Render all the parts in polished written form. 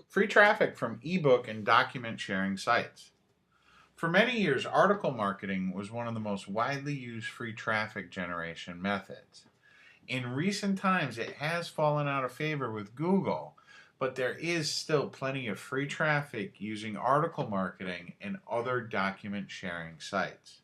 Free traffic from ebook and document sharing sites. For many years, article marketing was one of the most widely used free traffic generation methods. In recent times, it has fallen out of favor with Google, but there is still plenty of free traffic using article marketing and other document sharing sites.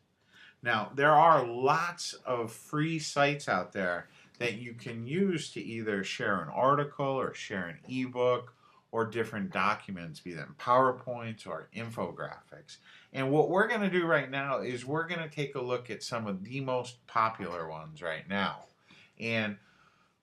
Now, there are lots of free sites out there that you can use to either share an article or share an ebook or different documents, be them PowerPoints or infographics. And what we're going to do right now is we're going to take a look at some of the most popular ones right now. And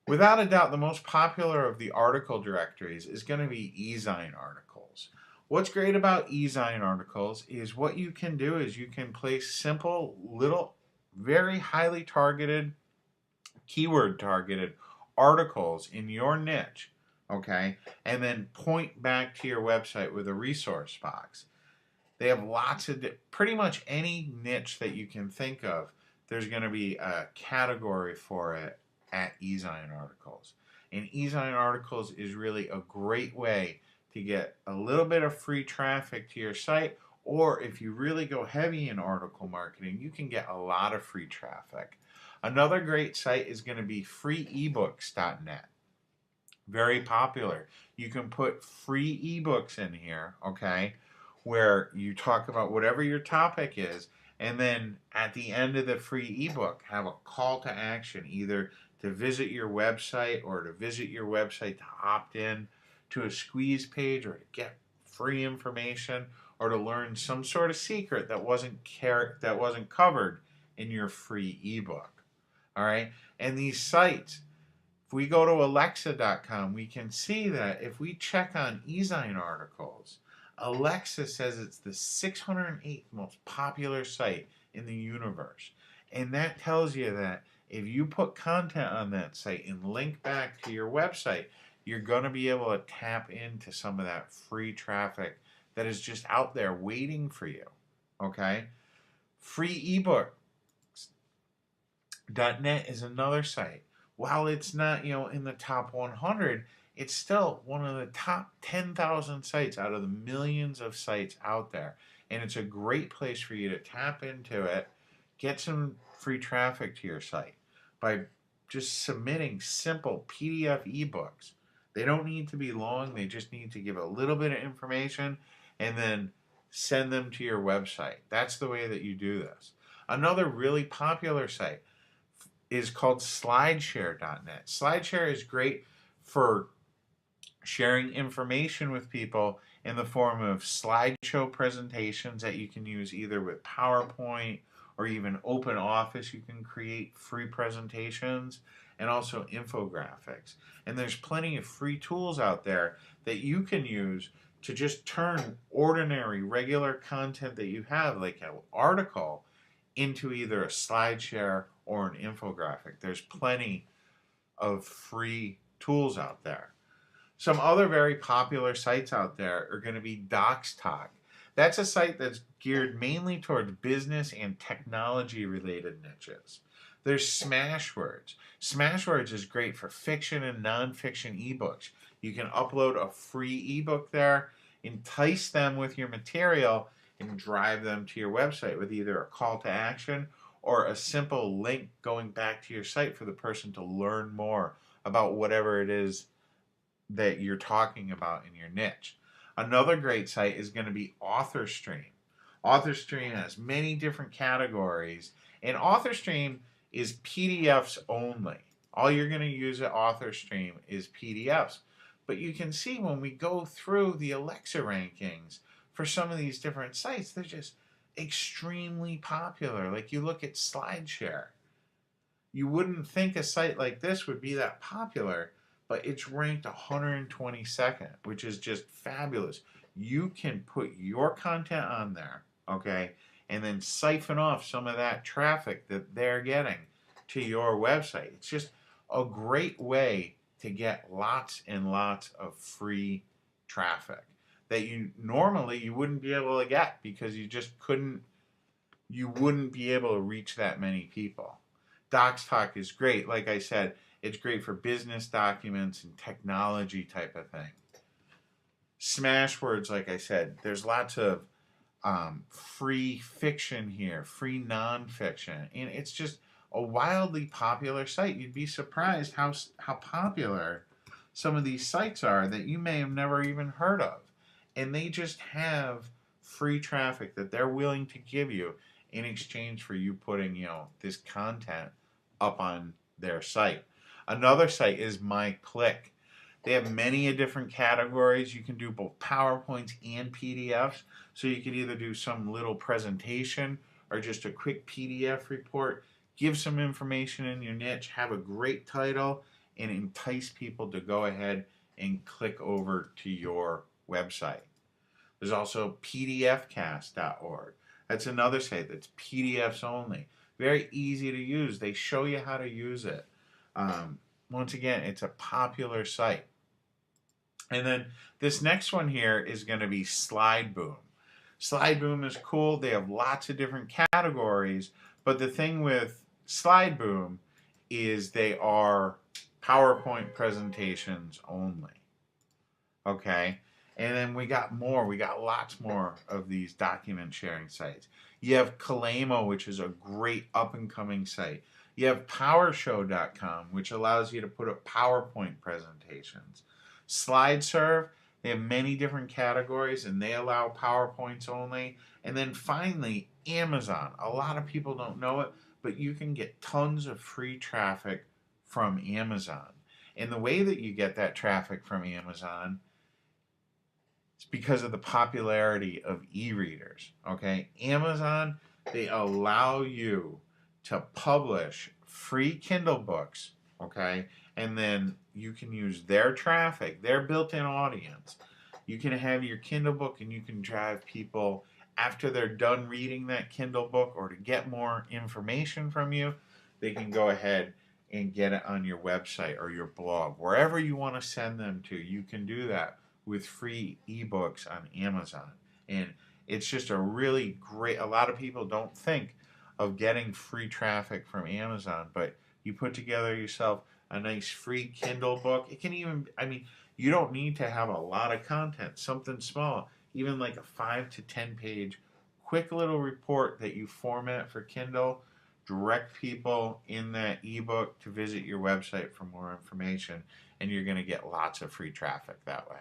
without a doubt, the most popular of the article directories is going to be eZine articles. What's great about eZine articles is what you can do is you can place simple, little, very highly targeted, keyword targeted articles in your niche, okay, and then point back to your website with a resource box. They have lots of, pretty much any niche that you can think of, there's going to be a category for it at eZine articles. And eZine articles is really a great way to get a little bit of free traffic to your site, or if you really go heavy in article marketing, you can get a lot of free traffic. Another great site is going to be freeebooks.net. Very popular. You can put free ebooks in here, okay, where you talk about whatever your topic is, and then at the end of the free ebook, have a call to action, either to visit your website or to visit your website to opt in to a squeeze page or to get free information or to learn some sort of secret that wasn't covered in your free ebook. All right? And these sites, if we go to alexa.com, we can see that if we check on eZine articles, Alexa says it's the 608th most popular site in the universe. And that tells you that if you put content on that site and link back to your website, you're going to be able to tap into some of that free traffic that is just out there waiting for you. Okay? Freeebooks.net is another site. While it's not, in the top 100, it's still one of the top 10,000 sites out of the millions of sites out there. And it's a great place for you to tap into it, get some free traffic to your site by just submitting simple PDF ebooks. They don't need to be long. They just need to give a little bit of information and then send them to your website. That's the way that you do this. Another really popular site is called slideshare.net. Slideshare is great for sharing information with people in the form of slideshow presentations that you can use either with PowerPoint or even Open Office. You can create free presentations and also infographics. And there's plenty of free tools out there that you can use to just turn ordinary, regular content that you have, like an article, into either a slideshare or an infographic. There's plenty of free tools out there. Some other very popular sites out there are going to be DocsTalk. That's a site that's geared mainly towards business and technology related niches. There's Smashwords. Smashwords is great for fiction and nonfiction ebooks. You can upload a free ebook there, entice them with your material, and drive them to your website with either a call to action or a simple link going back to your site for the person to learn more about whatever it is that you're talking about in your niche. Another great site is going to be AuthorStream. AuthorStream has many different categories, and AuthorStream is PDFs only. All you're going to use at AuthorStream is PDFs. But you can see when we go through the Alexa rankings for some of these different sites, they're just extremely popular. Like you look at SlideShare. You wouldn't think a site like this would be that popular, but it's ranked 122nd, which is just fabulous. You can put your content on there, okay, and then siphon off some of that traffic that they're getting to your website. It's just a great way to get lots and lots of free traffic that you wouldn't be able to get because you wouldn't be able to reach that many people. DocsTalk is great. Like I said, it's great for business documents and technology type of thing. Smash words, like I said, there's lots of free fiction here, free nonfiction, and it's just a wildly popular site. You'd be surprised how popular some of these sites are that you may have never even heard of, and they just have free traffic that they're willing to give you in exchange for you putting this content up on their site. Another site is MyClick. They have many different categories. You can do both PowerPoints and PDFs. So you can either do some little presentation or just a quick PDF report, give some information in your niche, have a great title, and entice people to go ahead and click over to your website. There's also pdfcast.org. That's another site that's PDFs only. Very easy to use. They show you how to use it. Once again, it's a popular site. And then this next one here is going to be SlideBoom. SlideBoom is cool. They have lots of different categories, but the thing with SlideBoom is they are PowerPoint presentations only. Okay? And then we got more. We got lots more of these document sharing sites. You have Kalemo, which is a great up-and-coming site. You have PowerShow.com, which allows you to put up PowerPoint presentations. SlideServe, they have many different categories, and they allow PowerPoints only. And then finally, Amazon. A lot of people don't know it, but you can get tons of free traffic from Amazon. And the way that you get that traffic from Amazon is because of the popularity of e-readers. Okay, Amazon, they allow you to publish free Kindle books, okay, and then you can use their traffic, their built-in audience. You can have your Kindle book and you can drive people after they're done reading that Kindle book or to get more information from you. They can go ahead and get it on your website or your blog. Wherever you want to send them to, you can do that with free eBooks on Amazon. And it's just a really great, a lot of people don't think of getting free traffic from Amazon, but you put together yourself a nice free Kindle book. It can even, you don't need to have a lot of content, something small, even like a 5 to 10 page quick little report that you format for Kindle, direct people in that ebook to visit your website for more information, and you're going to get lots of free traffic that way.